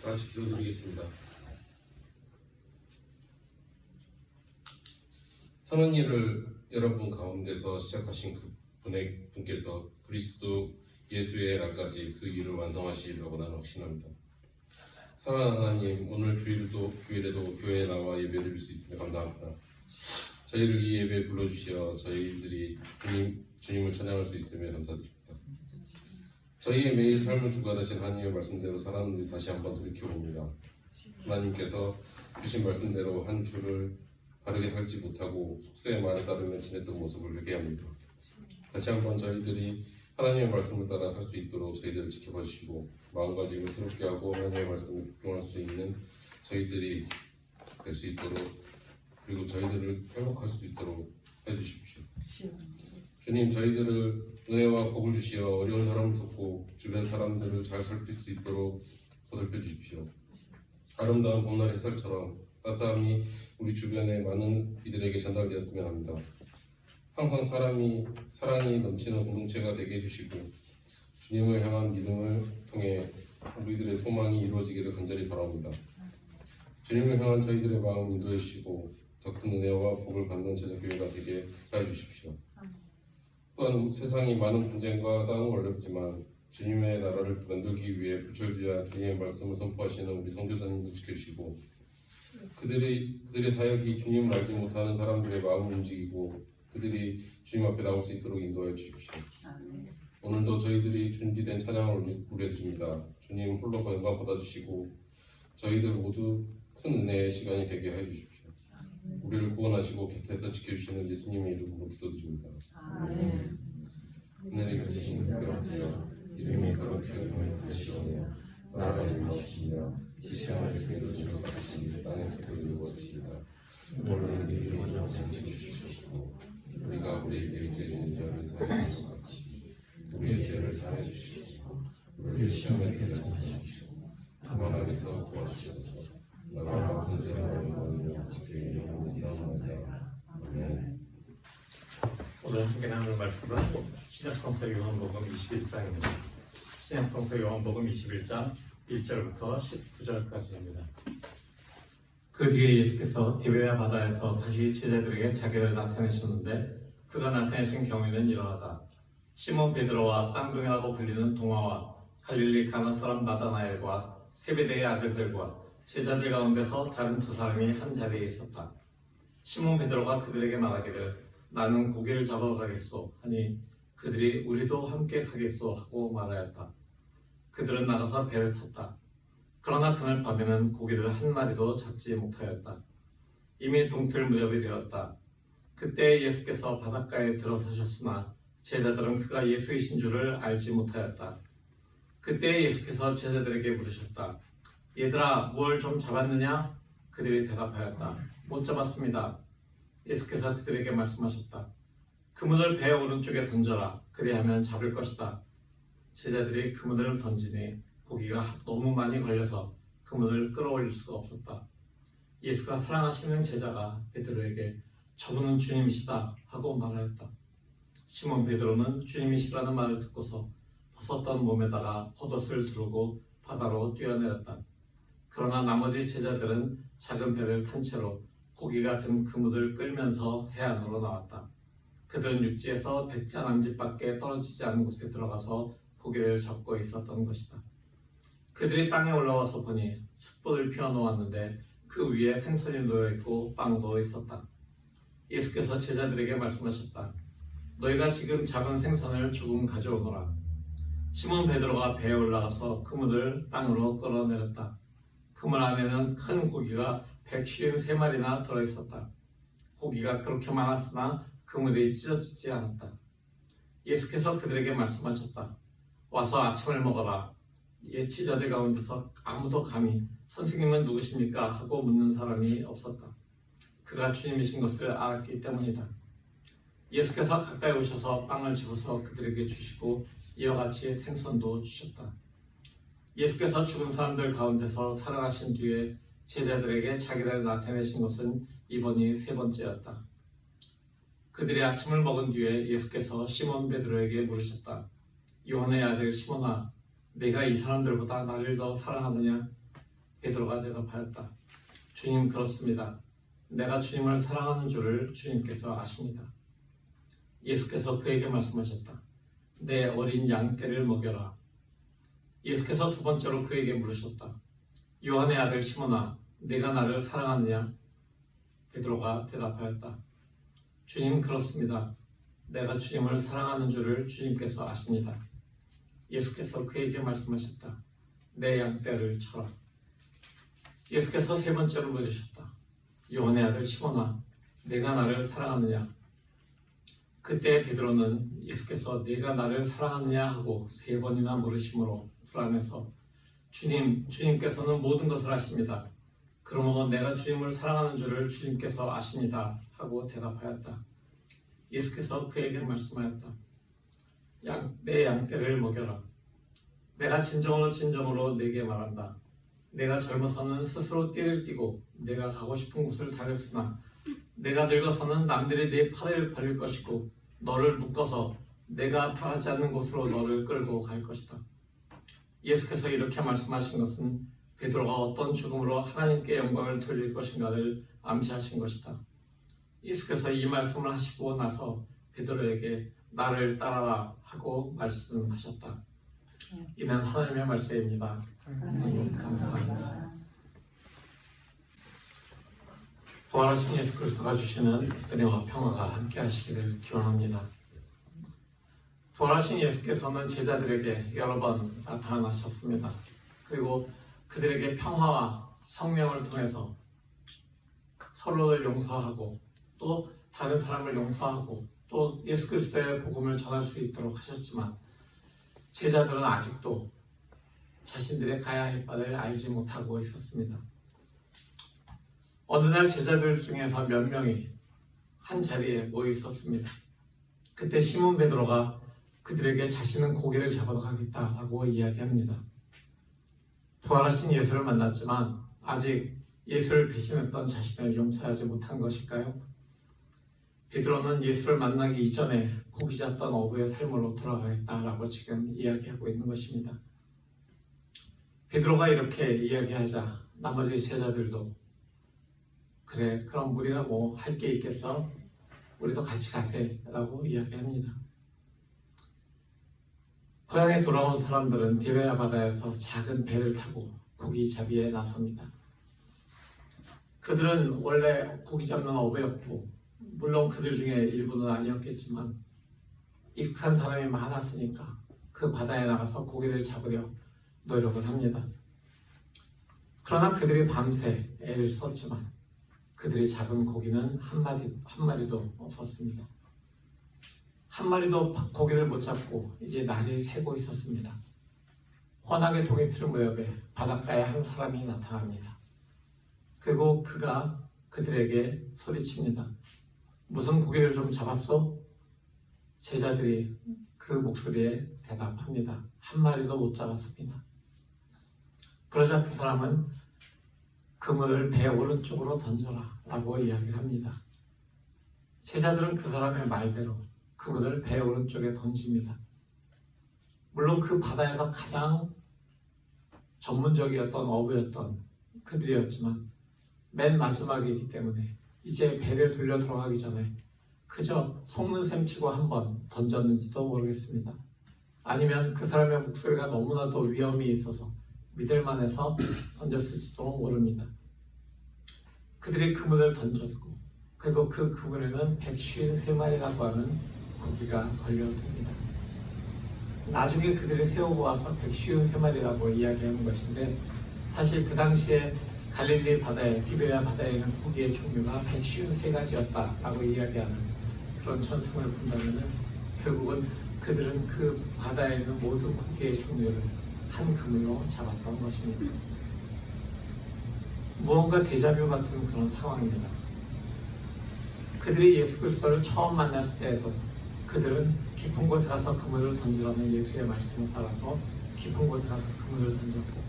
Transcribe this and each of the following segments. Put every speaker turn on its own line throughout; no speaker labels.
다 같이 기도드리겠습니다. 선한 일을 여러분 가운데서 시작하신 분께서 그리스도 예수의 날까지 그 일을 완성하시리라고 나는 확신합니다. 사랑하는 하나님, 오늘 주일에도 교회에 나와 예배드릴 수 있으며 감사합니다. 저희를 이 예배에 불러주시어 저희들이 주님을 찬양할 수 있으며 감사드립니다. 저희의 매일 삶을 주관하신 하나님의 말씀대로 살았는지 다시 한번 돌이켜봅니다. 하나님께서 주신 말씀대로 한 주를 바르게 살지 못하고 속세의 말에 따르며 지냈던 모습을 회개합니다. 다시 한번 저희들이 하나님의 말씀을 따라 살 수 있도록 저희들을 지켜봐 주시고 마음가짐을 새롭게 하고 하나님의 말씀에 집중할 수 있는 저희들이 될 수 있도록, 그리고 저희들을 회복할 수 있도록 해주십시오. 주님, 저희들을 은혜와 복을 주시어 어려운 사람을 돕고 주변 사람들을 잘 살필 수 있도록 보살펴 주십시오. 아름다운 봄날 햇살처럼 따스함이 우리 주변의 많은 이들에게 전달되었으면 합니다. 항상 사랑이 넘치는 공동체가 되게 해주시고 주님을 향한 믿음을 통해 우리들의 소망이 이루어지기를 간절히 바랍니다. 주님을 향한 저희들의 마음 인도해 주시고 더 큰 은혜와 복을 받는 제자교회가 되게 해 주십시오. 또한 세상이 많은 분쟁과 싸움을 어렵지만 주님의 나라를 만들기 위해 부철주야 주님의 말씀을 선포하시는 우리 선교사님들 지켜주시고 그들의 사역이 주님을 알지 못하는 사람들의 마음을 움직이고 그들이 주님 앞에 나올 수 있도록 인도해 주십시오. 오늘도 저희들이 준비된 찬양을 올려드립니다. 주님 홀로 영광 받아주시고 저희들 모두 큰 은혜의 시간이 되게 해주십시오. 우리를 구원하시고 곁에서 지켜주시는 예수님의 이름으로 기도드립니다. 하늘에 계신 분께서 이름이 거룩히 여겨지시오며 나라가 임하시며 시시하게 이루어진 것 같이 땅에서도 이루어지리라. 오늘 우리에게 원하신 주시옵고 우리가 우리에게 죄진 자를 사하는 것 같이 우리의 죄를 사하여 주시옵고 우리를 시험에 들지 마시옵시고 다만 악에서 구하시옵소서. 나라와 권세와 영광이 주께 영원히 싸움하리라. 아멘.
오늘 함께 나눌 말씀은 신약성서 요한복음 21장입니다. 신약성서 요한복음 21장 1절부터 19절까지입니다. 그 뒤에 예수께서 디베랴 바다에서 다시 제자들에게 자기를 나타내셨는데 그가 나타내신 경위는 이러하다. 시몬 베드로와 쌍둥이라고 불리는 동화와 갈릴리 가나 사람 나다나엘과 세베대의 아들들과 제자들 가운데서 다른 두 사람이 한 자리에 있었다. 시몬 베드로가 그들에게 말하기를 나는 고기를 잡으러 가겠소 하니 그들이 우리도 함께 가겠소 하고 말하였다. 그들은 나가서 배를 탔다. 그러나 그날 밤에는 고기를 한 마리도 잡지 못하였다. 이미 동틀 무렵이 되었다. 그때 예수께서 바닷가에 들어서셨으나 제자들은 그가 예수이신 줄을 알지 못하였다. 그때 예수께서 제자들에게 물으셨다. 얘들아, 뭘 좀 잡았느냐? 그들이 대답하였다. 못 잡았습니다. 예수께서 그들에게 말씀하셨다. 그물을 배 오른쪽에 던져라. 그리하면 잡을 것이다. 제자들이 그물을 던지니 고기가 너무 많이 걸려서 그물을 끌어올릴 수가 없었다. 예수가 사랑하시는 제자가 베드로에게 저분은 주님이시다 하고 말하였다. 시몬 베드로는 주님이시라는 말을 듣고서 벗었던 몸에다가 겉옷을 두르고 바다로 뛰어내렸다. 그러나 나머지 제자들은 작은 배를 탄 채로 고기가 든 그물을 끌면서 해안으로 나왔다. 그들은 육지에서 100자 남짓밖에 떨어지지 않은 곳에 들어가서 고기를 잡고 있었던 것이다. 그들이 땅에 올라와서 보니 숯불을 피워놓았는데 그 위에 생선이 놓여있고 빵도 있었다. 예수께서 제자들에게 말씀하셨다. 너희가 지금 잡은 생선을 조금 가져오너라. 시몬 베드로가 배에 올라가서 그물을 땅으로 끌어내렸다. 그물 안에는 큰 고기가 153마리나 들어있었다. 고기가 그렇게 많았으나 그물이 찢어지지 않았다. 예수께서 그들에게 말씀하셨다. 와서 아침을 먹어라. 옛 제자들 가운데서 아무도 감히 선생님은 누구십니까? 하고 묻는 사람이 없었다. 그가 주님이신 것을 알았기 때문이다. 예수께서 가까이 오셔서 빵을 집어서 그들에게 주시고 이와 같이 생선도 주셨다. 예수께서 죽은 사람들 가운데서 살아가신 뒤에 제자들에게 자기를 나타내신 것은 이번이 세 번째였다. 그들이 아침을 먹은 뒤에 예수께서 시몬 베드로에게 물으셨다. 요한의 아들 시몬아, 내가 이 사람들보다 나를 더 사랑하느냐?
베드로가 대답하였다. 주님, 그렇습니다. 내가 주님을 사랑하는 줄을 주님께서 아십니다. 예수께서 그에게 말씀하셨다. 내 어린 양떼를 먹여라. 예수께서 두 번째로 그에게 물으셨다. 요한의 아들 시몬아, 내가 나를 사랑하느냐? 베드로가 대답하였다. 주님, 그렇습니다. 내가 주님을 사랑하는 줄을 주님께서 아십니다. 예수께서 그에게 말씀하셨다. 내 양떼를 쳐라. 예수께서 세 번째로 물으셨다. 요한의 아들 시몬아, 내가 나를 사랑하느냐? 그때 베드로는 예수께서 내가 나를 사랑하느냐 하고 세 번이나 물으심으로 불안해서 주님께서는 모든 것을 아십니다. 그러므로 내가 주님을 사랑하는 줄을 주님께서 아십니다 하고 대답하였다. 예수께서 그에게 말씀하였다. 내 양떼를 먹여라. 내가 진정으로 내게 말한다. 내가 젊어서는 스스로 띠를 띠고 내가 가고 싶은 곳을 다녔으나 내가 늙어서는 남들이 내 팔을 벌릴 것이고 너를 묶어서 내가 바라지 않는 곳으로 너를 끌고 갈 것이다. 예수께서 이렇게 말씀하신 것은 베드로가 어떤 죽음으로 하나님께 영광을 돌릴 것인가를 암시하신 것이다. 예수께서 이 말씀을 하시고 나서 베드로에게 나를 따라라 하고 말씀하셨다. 이는 하나님의 말씀입니다. 하나님 감사합니다. 부활하신 예수 그리스도가 주시는 은혜와 평화가 함께 하시기를 기원합니다. 부활하신 예수께서는 제자들에게 여러 번 나타나셨습니다. 그리고 그들에게 평화와 성령을 통해서 서로를 용서하고 또 다른 사람을 용서하고 또 예수 그리스도의 복음을 전할 수 있도록 하셨지만 제자들은 아직도 자신들의 가야 할 바를 알지 못하고 있었습니다. 어느 날 제자들 중에서 몇 명이 한 자리에 모여 있었습니다. 그때 시몬 베드로가 그들에게 자신은 고기를 잡아도 가겠다라고 이야기합니다. 부활하신 예수를 만났지만 아직 예수를 배신했던 자신을 용서하지 못한 것일까요? 베드로는 예수를 만나기 이전에 고기 잡던 어부의 삶으로 돌아가겠다라고 지금 이야기하고 있는 것입니다. 베드로가 이렇게 이야기하자 나머지 제자들도 그래, 그럼 우리가 뭐 할 게 있겠어? 우리도 같이 가세라고 이야기합니다. 고향에 돌아온 사람들은 디베야 바다에서 작은 배를 타고 고기 잡이에 나섭니다. 그들은 원래 고기 잡는 어부였고 물론 그들 중에 일부는 아니었겠지만 익숙한 사람이 많았으니까 그 바다에 나가서 고기를 잡으려 노력을 합니다. 그러나 그들이 밤새 애를 썼지만 그들이 잡은 고기는 한 마리도 없었습니다. 한 마리도 고기를 못 잡고 이제 날이 새고 있었습니다. 환하게 동이 트는 무렵에 바닷가에 한 사람이 나타납니다. 그리고 그가 그들에게 소리칩니다. 무슨 고기를 좀 잡았어? 제자들이 그 목소리에 대답합니다. 한 마리도 못 잡았습니다. 그러자 그 사람은 그물을 배 오른쪽으로 던져라 라고 이야기를 합니다. 제자들은 그 사람의 말대로 그물을 배 오른쪽에 던집니다. 물론 그 바다에서 가장 전문적이었던 어부였던 그들이었지만 맨 마지막이기 때문에 이제 배를 돌려 들어가기 전에 그저 속는 셈 치고 한번 던졌는지도 모르겠습니다. 아니면 그 사람의 목소리가 너무나도 위험이 있어서 믿을만해서 던졌을지도 모릅니다. 그들이 그물을 던졌고 그리고 그 그물에는 153마리라고 하는 고기가 걸려듭니다. 나중에 그들이 세워보아서 153마리라고 이야기하는 것인데 사실 그 당시에 갈릴리 바다에 디베야 바다에 있는 고기의 종류가 153가지였다라고 이야기하는 그런 전승을 본다면 결국은 그들은 그 바다에 있는 모든 고기의 종류를 한 그물로 잡았던 것입니다. 무언가 데자뷰 같은 그런 상황입니다. 그들이 예수 그리스도를 처음 만났을 때에도 그들은 깊은 곳에 가서 그물을 던지라는 예수의 말씀을 따라서 깊은 곳에 가서 그물을 던졌고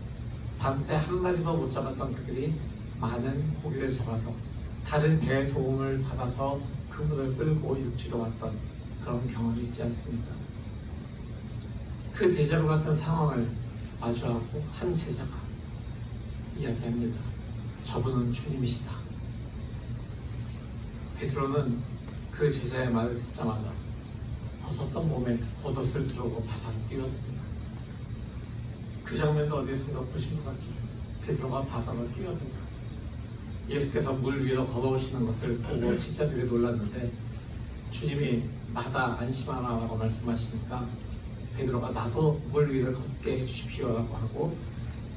밤새 한 마리도 못 잡았던 그들이 많은 고기를 잡아서 다른 배의 도움을 받아서 그물을 끌고 육지로 왔던 그런 경험이 있지 않습니까? 그 데자뷰 같은 상황을 마주하고 한 제자가 이야기합니다. 저분은 주님이시다. 베드로는 그 제자의 말을 듣자마자 벗었던 몸에 겉옷을 두르고 바다로 뛰어듭니다. 그 장면도 어디선가 보신 것 같죠? 베드로가 바다로 뛰어듭니다. 예수께서 물 위로 걸어오시는 것을 보고 제자들이 놀랐는데 주님이 나다 안심하라 라고 말씀하시니까 베드로가 나도 물 위를 걷게 해주십시오 라고 하고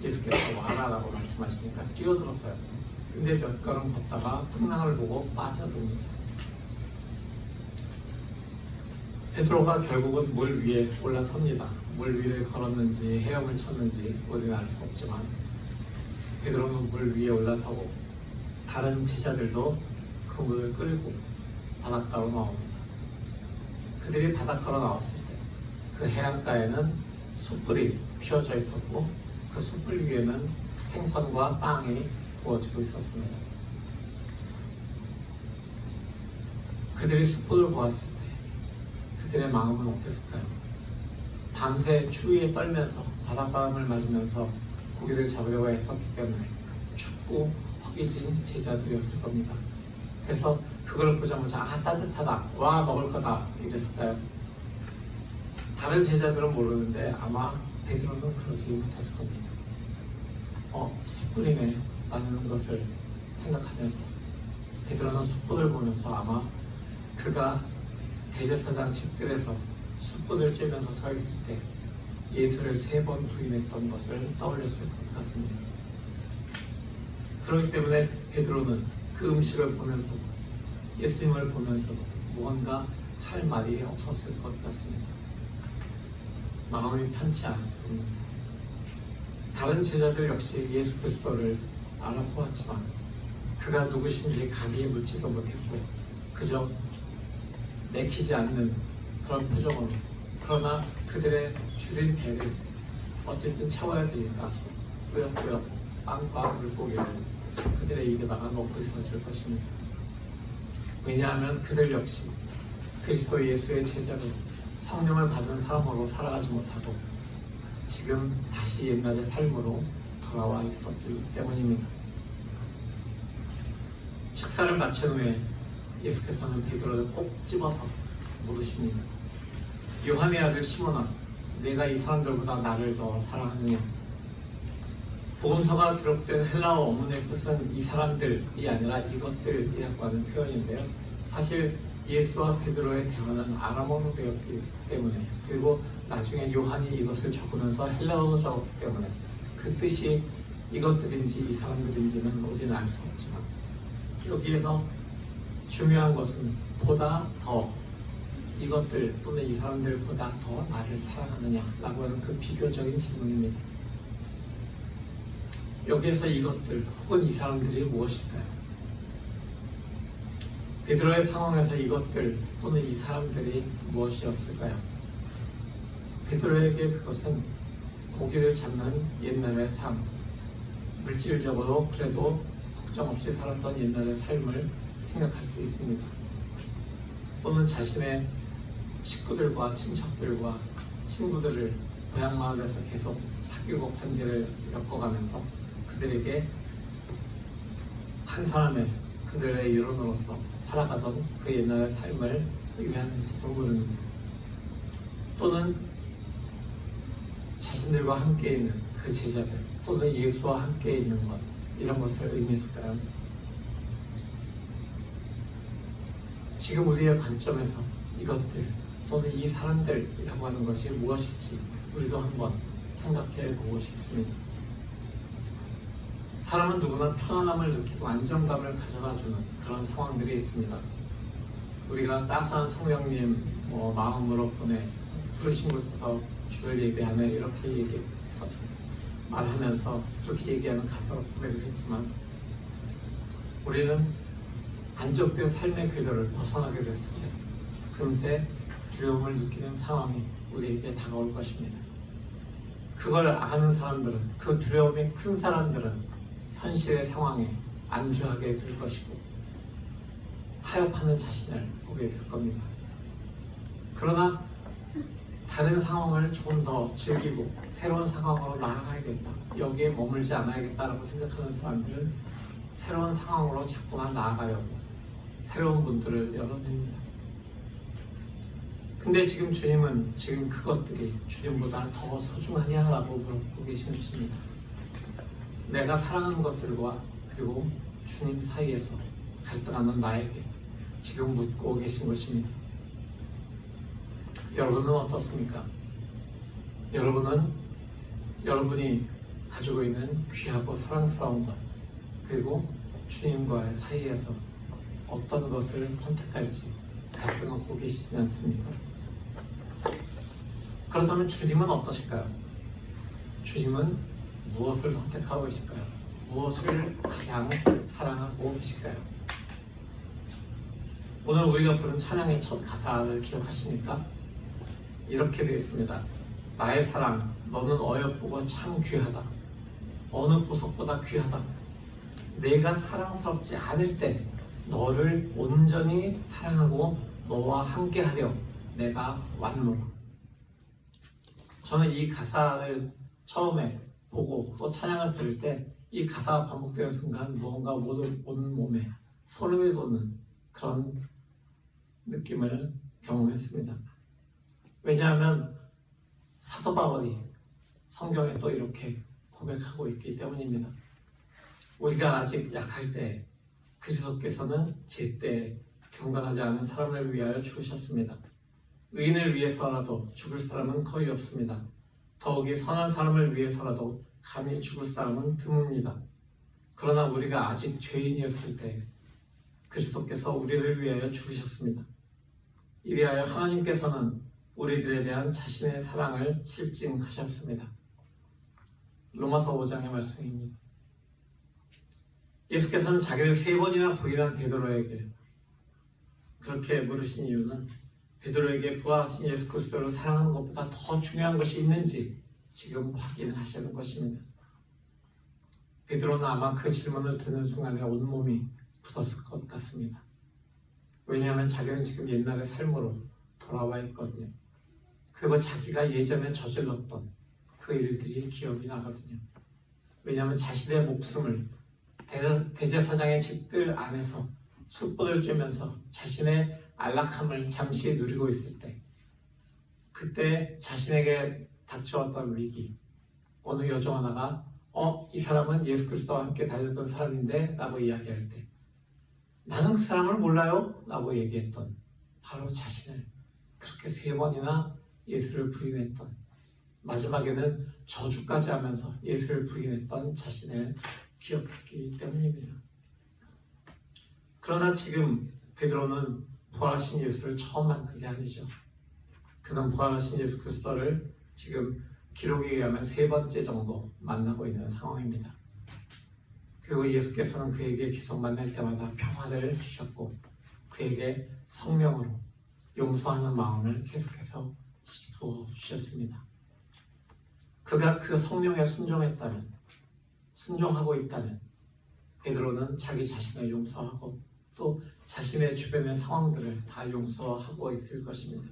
예수께서 와라 라고 말씀하시니까 뛰어들었어요. 근데 몇 걸음 걷다가 풍랑을 보고 빠져듭니다. 베드로가 결국은 물 위에 올라섭니다. 물 위를 걸었는지 헤엄을 쳤는지 우리는 알 수 없지만 베드로는 물 위에 올라서고 다른 제자들도 그 물을 끌고 바닷가로 나옵니다. 그들이 바닷가로 나왔을 때 그 해안가에는 숯불이 피어져 있었고 그 숯불 위에는 생선과 빵이 구워지고 있었습니다. 그들이 숯불을 보았을 때 그들의 마음은 어땠을까요? 밤새 추위에 떨면서 바닷바람을 맞으면서 고기를 잡으려고 애썼기 때문에 춥고 허기진 제자들이었을 겁니다. 그래서 그걸 보자마자 따뜻하다, 와 먹을 거다 이랬을까요? 다른 제자들은 모르는데 아마 베드로는 그러지 못했을 겁니다. 숯불이네 라는 것을 생각하면서 베드로는 숯불을 보면서 아마 그가 대제사장 집들에서 숯불을 쬐면서 서 있을 때 예수를 3번 부인했던 것을 떠올렸을 것 같습니다. 그렇기 때문에 베드로는 그 음식을 보면서 예수님을 보면서 무언가 할 말이 없었을 것 같습니다. 마음이 편치 않았을 겁니다. 다른 제자들 역시 예수 그리스도를 알아보았지만 그가 누구신지 감히 묻지도 못했고 그저 내키지 않는 그런 표정으로 그러나 그들의 줄인 배를 어쨌든 채워야 되니까 꾸역꾸역 빵과 물고기를 그들의 입에다가 넣고 있었을 것입니다. 왜냐하면 그들 역시 그리스도 예수의 제자로 성령을 받은 사람으로 살아가지 못하고 지금 다시 옛날의 삶으로 돌아와 있었기 때문입니다. 식사를 마친 후에 예수께서는 베드로를 꼭 집어서 물으십니다. 요한의 아들 시몬아, 내가 이 사람들보다 나를 더 사랑하느냐? 복음서가 기록된 헬라어 원문의 뜻은 이 사람들이 아니라 이것들이라고 하는 표현인데요. 사실 예수와 베드로의 대화는 아람어로 되었기 때문에 그리고 나중에 요한이 이것을 적으면서 헬라어로 적었기 때문에 그 뜻이 이것들인지 이 사람들인지는 우리는 알 수 없지만 여기에서 중요한 것은 보다 더 이것들 또는 이 사람들보다 더 나를 사랑하느냐라고 하는 그 비교적인 질문입니다. 여기에서 이것들 혹은 이 사람들이 무엇일까요? 베드로의 상황에서 이것들 또는 이 사람들이 무엇이었을까요? 베드로에게 그것은 고기를 잡는 옛날의 삶, 물질적으로 그래도 걱정 없이 살았던 옛날의 삶을 생각할 수 있습니다. 또는 자신의 식구들과 친척들과 친구들을 고향마을에서 계속 사귀고 관계를 엮어가면서 그들에게 한 사람의 그들의 일원으로서 살아가던 그 옛날의 삶을 의미하는지도 모릅니다. 또는 자신들과 함께 있는 그 제자들 또는 예수와 함께 있는 것 이런 것을 의미했을까요? 지금 우리의 관점에서 이것들 또는 이 사람들이라고 하는 것이 무엇일지 우리도 한번 생각해 보고 싶습니다. 사람은 누구나 편안함을 느끼고 안정감을 가져다주는 그런 상황들이 있습니다. 우리가 따스한 성령님 마음으로 보내 부르신 곳에서 주를 예배하며 이렇게 말하면서 그렇게 얘기하는 가사로 고백을 했지만 우리는 안정된 삶의 궤도를 벗어나게 됐을 때 금세 두려움을 느끼는 상황이 우리에게 다가올 것입니다. 그걸 아는 사람들은 그 두려움이 큰 사람들은 현실의 상황에 안주하게 될 것이고 타협하는 자신을 보게 될 겁니다. 그러나 다른 상황을 조금 더 즐기고 새로운 상황으로 나아가야겠다. 여기에 머물지 않아야겠다라고 생각하는 사람들은 새로운 상황으로 자꾸만 나아가려고 새로운 문들을 열어냅니다. 근데 지금 주님은 지금 그것들이 주님보다 더 소중하냐라고 물어보고 계시는 주입니다. 내가 사랑하는 것들과 그리고 주님 사이에서 갈등하는 나에게 지금 묻고 계신 것입니다. 여러분은 어떻습니까? 여러분은 여러분이 가지고 있는 귀하고 사랑스러운 것 그리고 주님과의 사이에서 어떤 것을 선택할지 갈등하고 계시지 않습니까? 그렇다면 주님은 어떠실까요? 주님은 무엇을 선택하고 계실까요? 무엇을 가장 사랑하고 계실까요? 오늘 우리가 부른 찬양의 첫 가사를 기억하십니까? 이렇게 되어 있습니다. 나의 사랑, 너는 어여쁘고 참 귀하다. 어느 보석보다 귀하다. 내가 사랑스럽지 않을 때 너를 온전히 사랑하고 너와 함께하려 내가 왔노라. 저는 이 가사를 처음에 보고 또 찬양을 들을 때 이 가사가 반복되는 순간 무언가 온 몸에 소름이 돋는 그런 느낌을 경험했습니다. 왜냐하면 사도 바울이 성경에 또 이렇게 고백하고 있기 때문입니다. 우리가 아직 약할 때 그리스도께서는 제때 경건하지 않은 사람을 위하여 죽으셨습니다. 의인을 위해서라도 죽을 사람은 거의 없습니다. 더욱이 선한 사람을 위해서라도 감히 죽을 사람은 드뭅니다. 그러나 우리가 아직 죄인이었을 때 그리스도께서 우리를 위하여 죽으셨습니다. 이리하여 하나님께서는 우리들에 대한 자신의 사랑을 실증하셨습니다. 로마서 5장의 말씀입니다. 예수께서는 자기를 3번이나 부인한 베드로에게 그렇게 물으신 이유는 베드로에게 부활하신 예수 그리스도를 사랑하는 것보다 더 중요한 것이 있는지 지금 확인하시는 것입니다. 베드로는 아마 그 질문을 듣는 순간에 온몸이 굳었을 것 같습니다. 왜냐하면 자기는 지금 옛날의 삶으로 돌아와 있거든요. 그리고 자기가 예전에 저질렀던 그 일들이 기억이 나거든요. 왜냐하면 자신의 목숨을 대제사장의 집들 안에서 숯불을 쬐면서 자신의 안락함을 잠시 누리고 있을 때 그때 자신에게 닥쳐왔던 위기 어느 여종 하나가 이 사람은 예수 그리스도와 함께 다녔던 사람인데 라고 이야기할 때 나는 그 사람을 몰라요 라고 얘기했던 바로 자신을 그렇게 3번이나 예수를 부인했던 마지막에는 저주까지 하면서 예수를 부인했던 자신을 기억했기 때문입니다. 그러나 지금 베드로는 부활하신 예수를 처음 만난 게 아니죠. 그는 부활하신 예수 그리스도를 지금 기록에 의하면 3번째 정도 만나고 있는 상황입니다. 그리고 예수께서는 그에게 계속 만날 때마다 평화를 주셨고 그에게 성령으로 용서하는 마음을 계속해서 부어주셨습니다. 그가 그 성령에 순종하고 있다면 베드로는 자기 자신을 용서하고 또 자신의 주변의 상황들을 다 용서하고 있을 것입니다.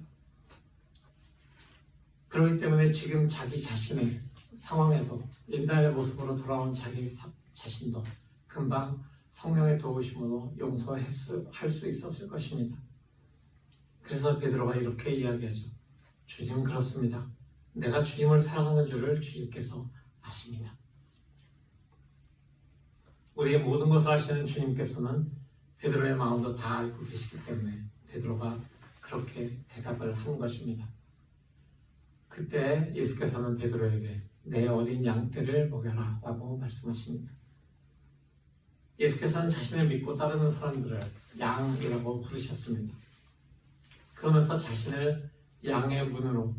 그렇기 때문에 지금 자기 자신의 상황에도 옛날의 모습으로 돌아온 자기 자신도 금방 성령의 도우심으로 용서할 수 있었을 것입니다. 그래서 베드로가 이렇게 이야기하죠. 주님 그렇습니다. 내가 주님을 사랑하는 줄을 주님께서 아십니다. 우리의 모든 것을 아시는 주님께서는 베드로의 마음도 다 알고 계시기 때문에 베드로가 그렇게 대답을 한 것입니다. 그때 예수께서는 베드로에게 내 어린 양떼를 먹여라 라고 말씀하십니다. 예수께서는 자신을 믿고 따르는 사람들을 양이라고 부르셨습니다. 그러면서 자신을 양의 문으로,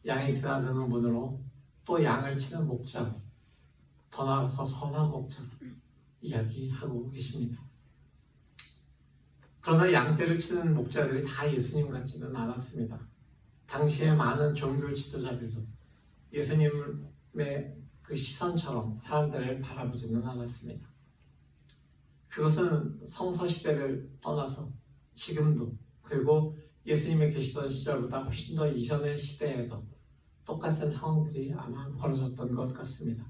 양이 드나드는 문으로 또 양을 치는 목자로, 더 나아가서 선한 목자로 이야기하고 계십니다. 그러나 양떼를 치는 목자들이 다 예수님 같지는 않았습니다. 당시에 많은 종교 지도자들도 예수님의 그 시선처럼 사람들을 바라보지는 않았습니다. 그것은 성서 시대를 떠나서 지금도 그리고 예수님이 계시던 시절보다 훨씬 더 이전의 시대에도 똑같은 상황들이 아마 벌어졌던 것 같습니다.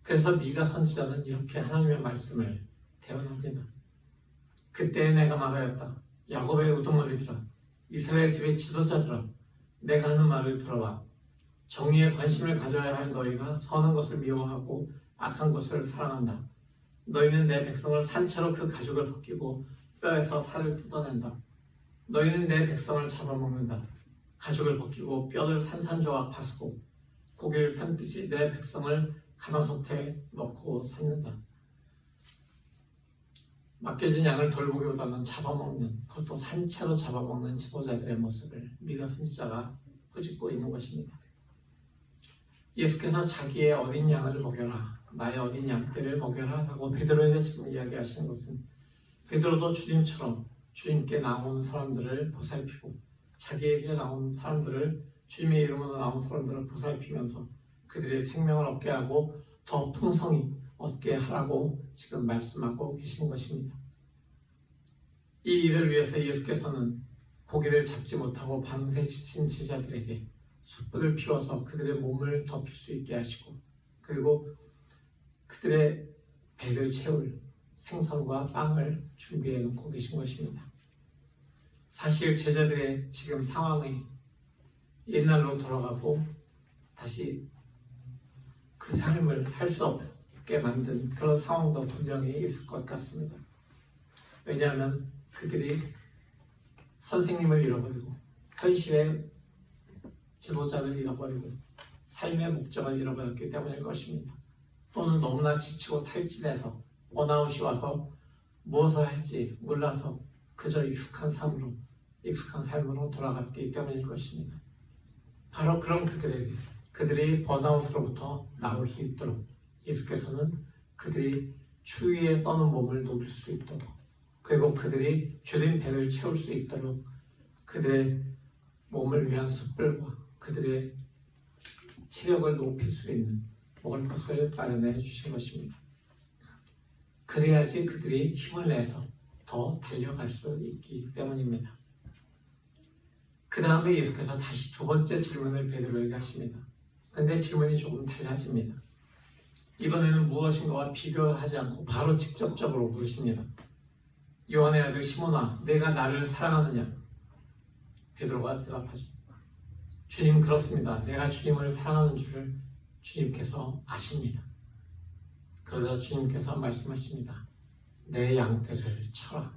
그래서 미가 선지자는 이렇게 하나님의 말씀을 대언합니다. 그때 내가 말하였다. 야곱의 우두머리들아, 이스라엘 집의 지도자들아, 내가 하는 말을 들어라. 정의에 관심을 가져야 할 너희가 선한 것을 미워하고 악한 것을 사랑한다. 너희는 내 백성을 산채로 그 가죽을 벗기고 뼈에서 살을 뜯어낸다. 너희는 내 백성을 잡아먹는다. 가죽을 벗기고 뼈를 산산조각 파수고 고기를 삶듯이 내 백성을 가마솥에 넣고 삶는다. 맡겨진 양을 돌보기보다는 잡아먹는, 그것도 산채로 잡아먹는 지도자들의 모습을 미가 선지자가 꾸짖고 있는 것입니다. 예수께서 자기의 어린 양을 먹여라, 나의 어린 양떼를 먹여라 라고 베드로에게 지금 이야기하시는 것은 베드로도 주님처럼 주님께 나온 사람들을 보살피고 자기에게 나온 사람들을 주님의 이름으로 나온 사람들을 보살피면서 그들의 생명을 얻게 하고 더 풍성히 얻게 하라고 지금 말씀하고 계신 것입니다. 이 일을 위해서 예수께서는 고기를 잡지 못하고 밤새 지친 제자들에게 숯불을 피워서 그들의 몸을 덮일 수 있게 하시고 그리고 그들의 배를 채울 생선과 빵을 준비해 놓고 계신 것입니다. 사실 제자들의 지금 상황이 옛날로 돌아가고 다시 그 삶을 할 수 없게 만든 그런 상황도 분명히 있을 것 같습니다. 왜냐하면 그들이 선생님을 잃어버리고 현실의 지도자를 잃어버리고 삶의 목적을 잃어버렸기 때문일 것입니다. 또는 너무나 지치고 탈진해서 번아웃이 와서 무엇을 할지 몰라서 그저 익숙한 삶으로 돌아갔기 때문일 것입니다. 바로 그런 그들이 번아웃으로부터 나올 수 있도록 예수께서는 그들이 추위에 떠는 몸을 녹일 수 있도록 그리고 그들이 줄인 배를 채울 수 있도록 그들의 몸을 위한 숯불과 그들의 체력을 높일 수 있는 먹을 것을 마련해 주신 것입니다. 그래야지 그들이 힘을 내서 더 달려갈 수 있기 때문입니다. 그 다음에 예수께서 다시 두 번째 질문을 베드로에게 하십니다. 근데 질문이 조금 달라집니다. 이번에는 무엇인가와 비교하지 않고 바로 직접적으로 물으십니다. 요한의 아들 시몬아, 내가 나를 사랑하느냐? 베드로가 대답하죠. 주님, 그렇습니다. 내가 주님을 사랑하는 줄을 주님께서 아십니다. 그러자 주님께서 말씀하십니다. 내 양떼를 쳐라.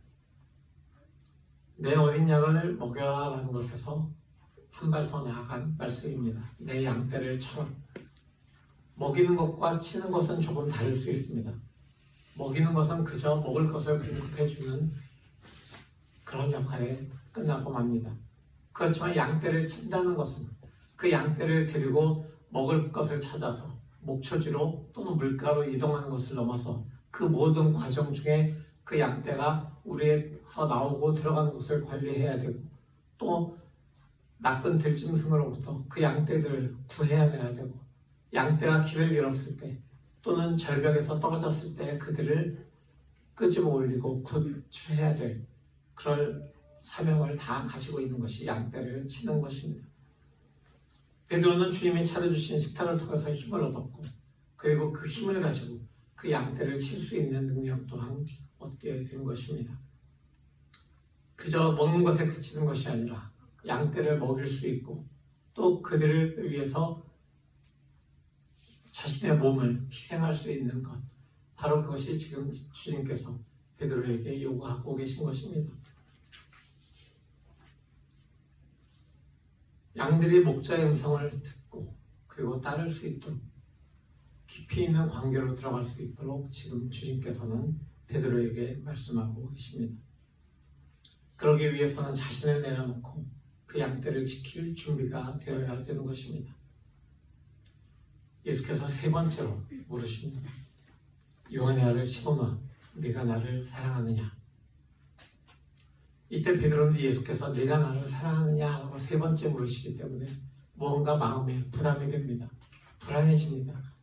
내 어린 양을 먹여라 라는 것에서 한 발 더 나아간 말씀입니다. 내 양떼를 쳐라. 먹이는 것과 치는 것은 조금 다를 수 있습니다. 먹이는 것은 그저 먹을 것을 공급해주는 그런 역할에 끝나고 맙니다. 그렇지만 양떼를 친다는 것은 그 양떼를 데리고 먹을 것을 찾아서 목초지로 또는 물가로 이동하는 것을 넘어서 그 모든 과정 중에 그 양떼가 우리에서 나오고 들어가는 것을 관리해야 되고 또 나쁜 들짐승으로부터 그 양떼들을 구해야 되고 양떼가 길을 잃었을 때 또는 절벽에서 떨어졌을 때 그들을 끄집어 올리고 구출해야 될 그럴 사명을 다 가지고 있는 것이 양떼를 치는 것입니다. 베드로는 주님이 차려주신 식탁을 통해서 힘을 얻었고 그리고 그 힘을 가지고 그 양떼를 칠 수 있는 능력 또한 얻게 된 것입니다. 그저 먹는 것에 그치는 것이 아니라 양떼를 먹일 수 있고 또 그들을 위해서 자신의 몸을 희생할 수 있는 것, 바로 그것이 지금 주님께서 베드로에게 요구하고 계신 것입니다. 양들이 목자의 음성을 듣고 그리고 따를 수 있도록 깊이 있는 관계로 들어갈 수 있도록 지금 주님께서는 베드로에게 말씀하고 계십니다. 그러기 위해서는 자신을 내려놓고 그 양떼를 지킬 준비가 되어야 되는 것입니다. 예수께서 세 번째로 물으십니다. 요한의 아들 시몬아, 네가 나를 사랑하느냐? 이때 베드로는 예수께서 네가 나를 사랑하느냐 하고 세 번째 물으시기 때문에 무언가 마음에 부담이 됩니다. 불안해집니다.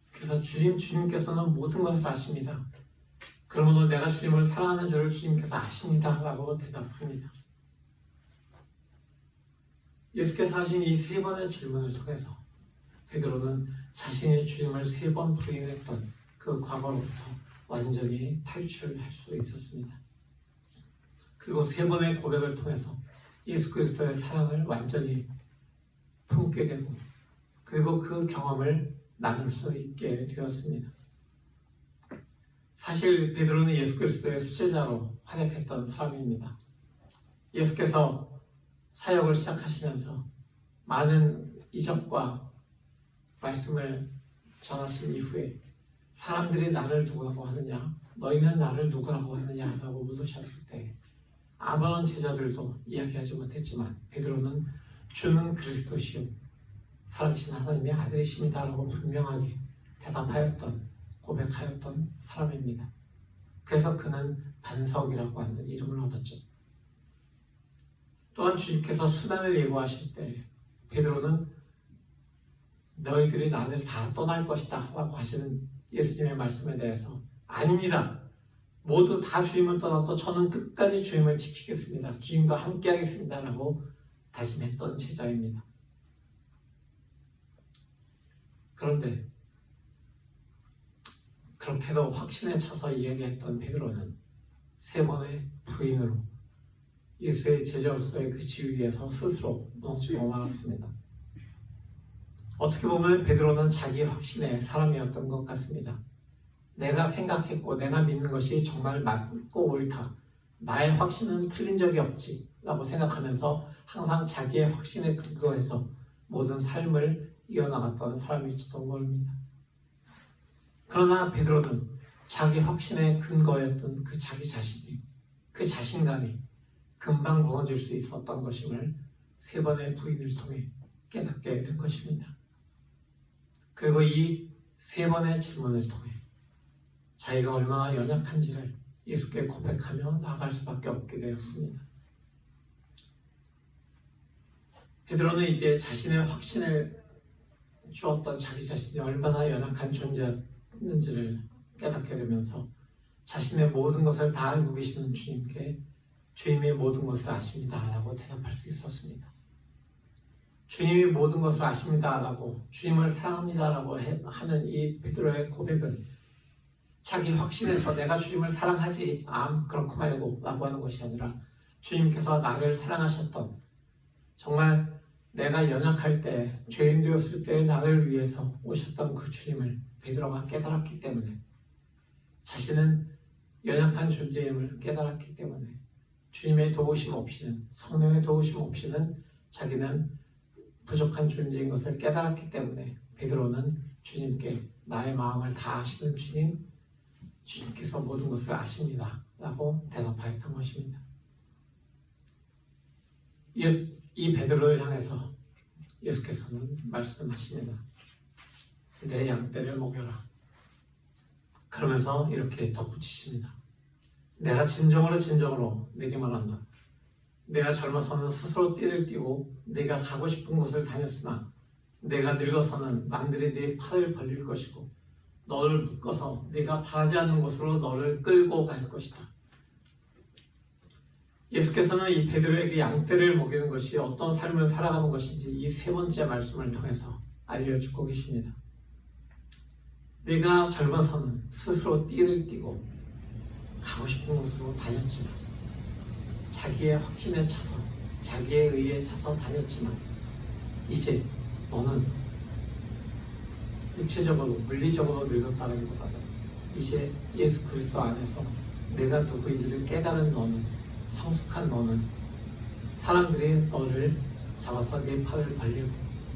그래서 주님께서는 모든 것을 아십니다. 그러므로 내가 주님을 사랑하는 줄을 주님께서 아십니다 라고 대답합니다. 예수께서 하신 이 세 번의 질문을 통해서 베드로는 자신의 주님을 세 번 부인했던 그 과거로부터 완전히 탈출할 수 있었습니다. 그리고 세 번의 고백을 통해서 예수 그리스도의 사랑을 완전히 품게 되고 그리고 그 경험을 나눌 수 있게 되었습니다. 사실 베드로는 예수 그리스도의 수제자로 활약했던 사람입니다. 예수께서 사역을 시작하시면서 많은 이적과 말씀을 전하신 이후에 사람들이 나를 누구라고 하느냐, 너희는 나를 누구라고 하느냐 라고 물으셨을 때 아무런 제자들도 이야기하지 못했지만 베드로는 주는 그리스도시요 살아계신 하나님의 아들이십니다 라고 분명하게 대답하였던, 고백하였던 사람입니다. 그래서 그는 반석이라고 하는 이름을 얻었죠. 또한 주님께서 수단을 예고하실 때 베드로는 너희들이 나를 다 떠날 것이다 라고 하시는 예수님의 말씀에 대해서 아닙니다. 모두 다 주님을 떠나도 저는 끝까지 주님을 지키겠습니다. 주님과 함께 하겠습니다 라고 다짐했던 제자입니다. 그런데 그렇게도 확신에 차서 이야기했던 베드로는 세 번의 부인으로 예수의 제자로서의 그 지위에서 스스로 무너지고 말았습니다. 어떻게 보면 베드로는 자기 확신의 사람이었던 것 같습니다. 내가 생각했고 내가 믿는 것이 정말 맞고 옳다. 나의 확신은 틀린 적이 없지 라고 생각하면서 항상 자기의 확신에 근거해서 모든 삶을 이어나갔던 사람일지도 모릅니다. 그러나 베드로는 자기 확신의 근거였던 그 자기 자신이, 그 자신감이 금방 무너질 수 있었던 것임을 세 번의 부인을 통해 깨닫게 된 것입니다. 그리고 이 세 번의 질문을 통해 자기가 얼마나 연약한지를 예수께 고백하며 나아갈 수밖에 없게 되었습니다. 베드로는 이제 자신의 확신을 주었던 자기 자신이 얼마나 연약한 존재였는지를 깨닫게 되면서 자신의 모든 것을 다 알고 계시는 주님께 주님이 모든 것을 아십니다 라고 대답할 수 있었습니다. 주님이 모든 것을 아십니다 라고 주님을 사랑합니다 라고 하는 이 베드로의 고백은 자기 확신에서 내가 주님을 사랑하지 그렇고 말고 라고 하는 것이 아니라 주님께서 나를 사랑하셨던, 정말 내가 연약할 때 죄인 되었을 때 나를 위해서 오셨던 그 주님을 베드로가 깨달았기 때문에, 자신은 연약한 존재임을 깨달았기 때문에 주님의 도우심 없이는, 성령의 도우심 없이는 자기는 부족한 존재인 것을 깨달았기 때문에 베드로는 주님께 나의 마음을 다 아시는 주님께서 모든 것을 아십니다 라고 대답하였던 것입니다. 이 베드로를 향해서 예수께서는 말씀하십니다. 내 양떼를 먹여라. 그러면서 이렇게 덧붙이십니다. 내가 진정으로 내게 말한다. 내가 젊어서는 스스로 띠를 띠고 내가 가고 싶은 곳을 다녔으나 내가 늙어서는 남들이 네 팔을 벌릴 것이고 너를 묶어서 내가 바라지 않는 곳으로 너를 끌고 갈 것이다. 예수께서는 이 베드로에게 양떼를 먹이는 것이 어떤 삶을 살아가는 것인지 이 세 번째 말씀을 통해서 알려주고 계십니다. 내가 젊어서는 스스로 띠를 띠고 가고 싶은 곳으로 다녔지만, 자기의 확신에 차서 자기의 의에 차서 다녔지만, 이제 너는 육체적으로 물리적으로 늙었다기보다는 이제 예수 그리스도 안에서 내가 누구인지를 깨달은 너는, 성숙한 너는 사람들이 너를 잡아서 네 팔을 벌리고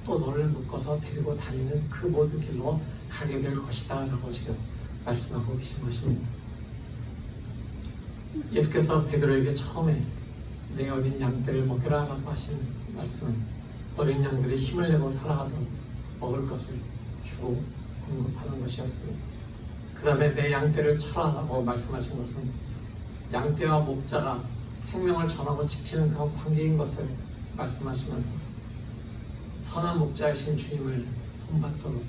또 너를 묶어서 데리고 다니는 그 모든 길로 가게 될 것이다 라고 지금 말씀하고 계신 것입니다. 예수께서 베드로에게 처음에 내 어린 양떼를 먹여라 라고 하신 말씀은 어린 양들이 힘을 내고 살아가도록 먹을 것을 주고 공급하는 것이었습니다. 그 다음에 내 양떼를 쳐라 라고 말씀하신 것은 양떼와 목자가 생명을 전하고 지키는 그런 관계인 것을 말씀하시면서 선한 목자이신 주님을 본받도록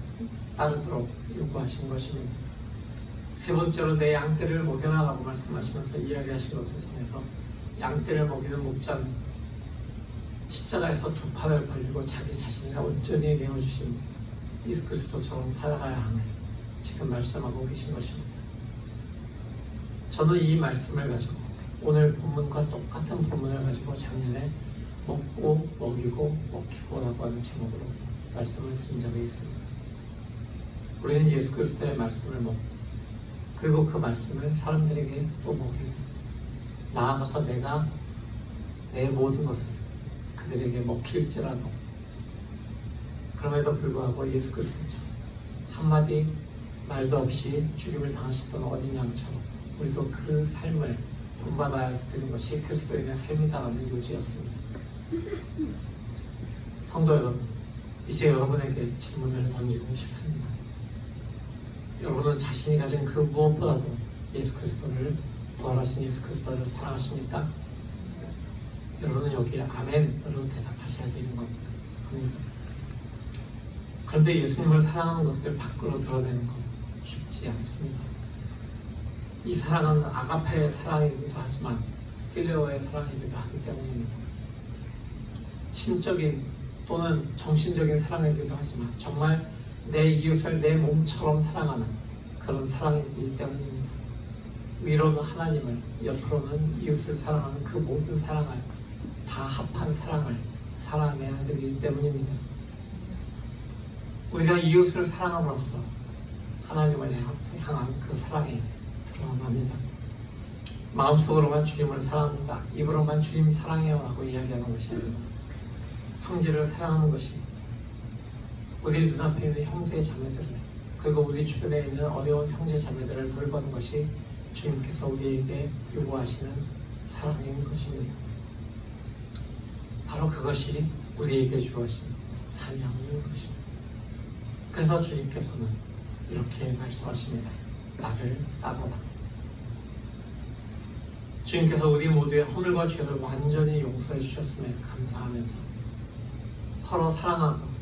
따르도록 요구하신 것입니다. 세 번째로 내 양떼를 먹여라 라고 말씀하시면서 이야기하신 것을 통해서 양떼를 먹이는 목자는 십자가에서 두 팔을 벌리고 자기 자신을 온전히 내어주신 예수 그리스도처럼 살아가야 함을 지금 말씀하고 계신 것입니다. 저는 이 말씀을 가지고 오늘 본문과 똑같은 본문을 가지고 작년에 먹고 먹이고 먹히고라고 하는 제목으로 말씀을 드린 적이 있습니다. 우리는 예수 그리스도의 말씀을 먹고 그리고 그 말씀을 사람들에게 또 먹이고 나아가서 내가 내 모든 것을 그들에게 먹힐지라도 그럼에도 불구하고 예수 그리스도처럼 한마디 말도 없이 죽임을 당하셨던 어린 양처럼 우리도 그 삶을 본받아야 되는 것이 그리스도인의 삶이다라는 요지였습니다. 성도 여러분, 이제 여러분에게 질문을 던지고 싶습니다. 여러분은 자신이 가진 그 무엇보다도 예수 그리스도를 부활하신 예수 그리스도를 사랑하십니까? 여러분은 여기에 아멘으로 대답하셔야 되는 겁니다. 그런데 예수님을 사랑하는 것을 밖으로 드러내는 건 쉽지 않습니다. 이 사랑은 아가페의 사랑이기도 하지만 필레오의 사랑이기도 하기 때문입니다. 신적인 또는 정신적인 사랑이기도 하지만 정말 내 이웃을 내 몸처럼 사랑하는 그런 사랑이기 때문입니다. 위로는 하나님을, 옆으로는 이웃을 사랑하는 그 모든 사랑을 다 합한 사랑을 살아내야 되기 때문입니다. 우리가 이웃을 사랑함으로써 하나님을 향한 그 사랑이 드러납니다. 마음속으로만 주님을 사랑합니다. 입으로만 주님 사랑해요 하고 이야기하는 것이 아니라 형제를 사랑하는 것이 우리 눈앞에 있는 형제 자매들을 그리고 우리 주변에 있는 어려운 형제 자매들을 돌보는 것이 주님께서 우리에게 요구하시는 사랑인 것입니다. 바로 그것이 우리에게 주어진 사명인 것입니다. 그래서 주님께서는 이렇게 말씀하십니다. 나를 따르라. 주님께서 우리 모두의 허물과 죄를 완전히 용서해 주셨음에 감사하면서 서로 사랑하고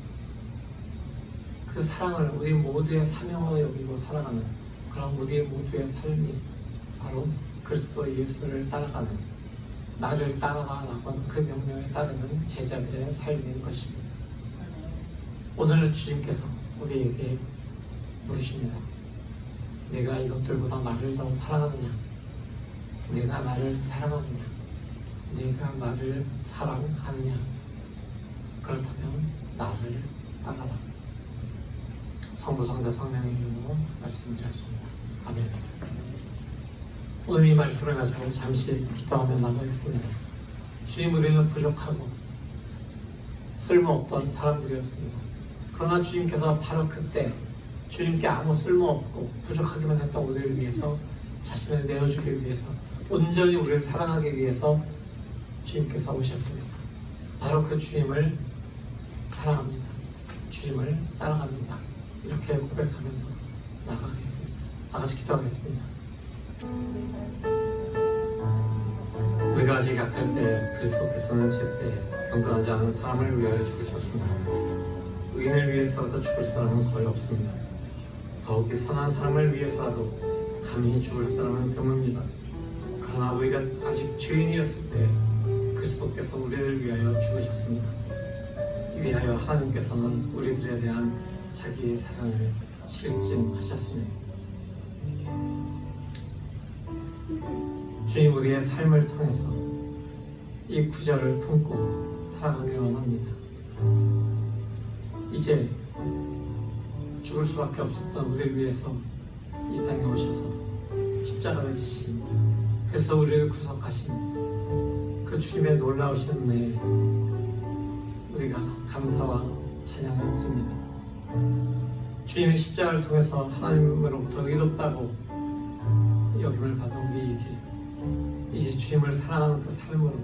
그 사랑을 우리 모두의 사명으로 여기고 살아가는 그런 우리 모두의 삶이 바로 그리스도 예수를 따라가는 나를 따라가라고 하는 그 명령에 따르는 제자들의 삶인 것입니다. 오늘 주님께서 우리에게 물으십니다. 내가 이것들보다 나를 더 사랑하느냐? 내가 나를 사랑하느냐? 내가 나를 사랑하느냐? 그렇다면 나를 따라라. 성부, 성자, 성령의 이름으로 말씀드렸습니다. 아멘. 오늘 이 말씀을 가지고 잠시 기도하며 나가겠습니다. 주님, 우리는 부족하고 쓸모없던 사람들이었습니다. 그러나 주님께서 바로 그때 주님께 아무 쓸모없고 부족하기만 했던 우리를 위해서 자신을 내어주기 위해서 온전히 우리를 사랑하기 위해서 주님께서 오셨습니다. 바로 그 주님을 사랑합니다. 주님을 따라갑니다. 이렇게 고백하면서 나가겠습니다. 다같이 기도하겠습니다. 우리가 아직 약할 때 그리스도께서는 제때 경건하지 않은 사람을 위하여 죽으셨습니다. 의인을 위해서라도 죽을 사람은 거의 없습니다. 더욱이 선한 사람을 위해서라도 감히 죽을 사람은 드뭅니다. 그러나 우리가 아직 죄인이었을 때 그리스도께서 우리를 위하여 죽으셨습니다. 이리하여 하나님께서는 우리들에 대한 자기의 사랑을 실증하셨습니다. 주님, 우리의 삶을 통해서 이 구절을 품고 살아가길 원합니다. 이제 죽을 수밖에 없었던 우리를 위해서 이 땅에 오셔서 십자가를 지신, 그래서 우리를 구속하신 그 주님의 놀라우신 은혜에 우리가 감사와 찬양을 드립니다. 주님의 십자가를 통해서 하나님으로부터 의롭다고 여김을 받은 우리에게 이제 주님을 사랑하는 그 삶으로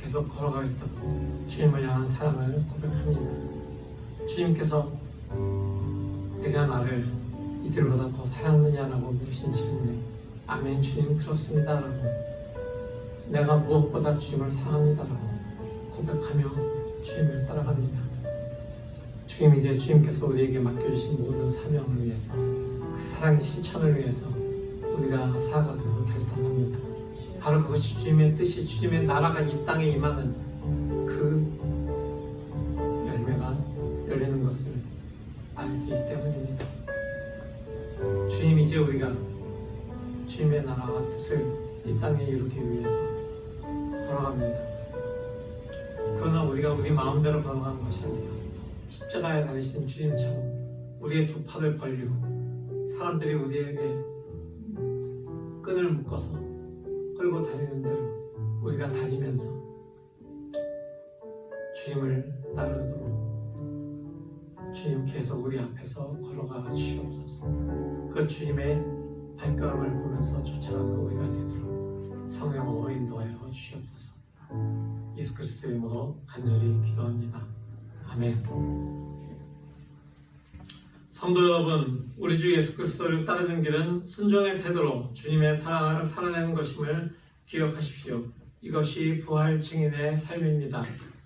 계속 걸어가겠다고 주님을 향한 사랑을 고백합니다. 주님께서 내가 나를 이들보다 더 사랑하느냐라고 물으신 질문에 아멘 주님 그렇습니다 라고 내가 무엇보다 주님을 사랑합니다 라고 고백하며 주님을 따라갑니다. 주님, 이제 주님께서 우리에게 맡겨주신 모든 사명을 위해서 그 사랑의 실천을 위해서 우리가 살아가기로 결단합니다. 바로 그것이 주님의 뜻이 주님의 나라가 이 땅에 임하는 그 알기 때문입니다. 주님, 이제 우리가 주님의 나라와 뜻을 이 땅에 이루기 위해서 걸어갑니다. 그러나 우리가 우리 마음대로 걸어가는 것이 아니라 십자가에 달리신 주님처럼 우리의 두 팔을 벌리고 사람들이 우리에게 끈을 묶어서 끌고 다니는 대로 우리가 다니면서 주님을 따르도록 주님께서 우리 앞에서 걸어가 주시옵소서. 그 주님의 발걸음을 보면서 쫓아가는 우리가 되도록 성령으로 인도하여 주시옵소서. 예수 그리스도의 이름으로 간절히 기도합니다. 아멘. 성도 여러분, 우리 주 예수 그리스도를 따르는 길은 순종의 태도로 주님의 사랑을 살아내는 것임을 기억하십시오. 이것이 부활 증인의 삶입니다.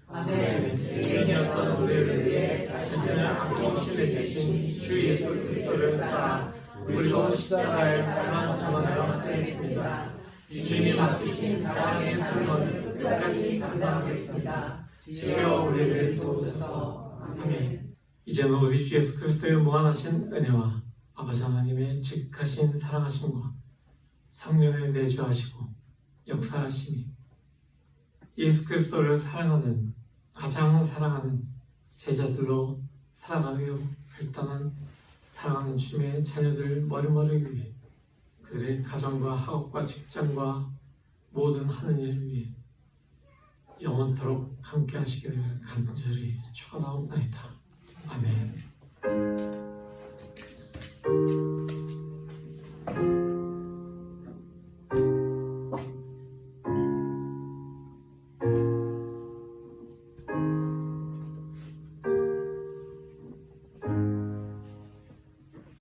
아멘.
죄인이었던 우리를 위해 자신을 아낌없이 내주신 주 예수 그리스도를 따라 우리도 십자가의 사랑을 전하여 살겠습니다. 주님이 맡기신 사랑의 삶을 끝까지 감당하겠습니다. 주여 우리를 도우소서. 아멘. 이제는 우리 주 예수 그리스도의 무한하신 은혜와 아버지 하나님의 지극하신 사랑하심과 성령의 내주하시고 역사하심이 예수 그리스도를 사랑하는, 가장 사랑하는 제자들로 살아가기로 결단한 사랑하는 주님의 자녀들 머리머리 위해, 그들의 가정과 학업과 직장과 모든 하는 일 위해 영원토록 함께 하시기를 간절히 축원하옵나이다. 아멘.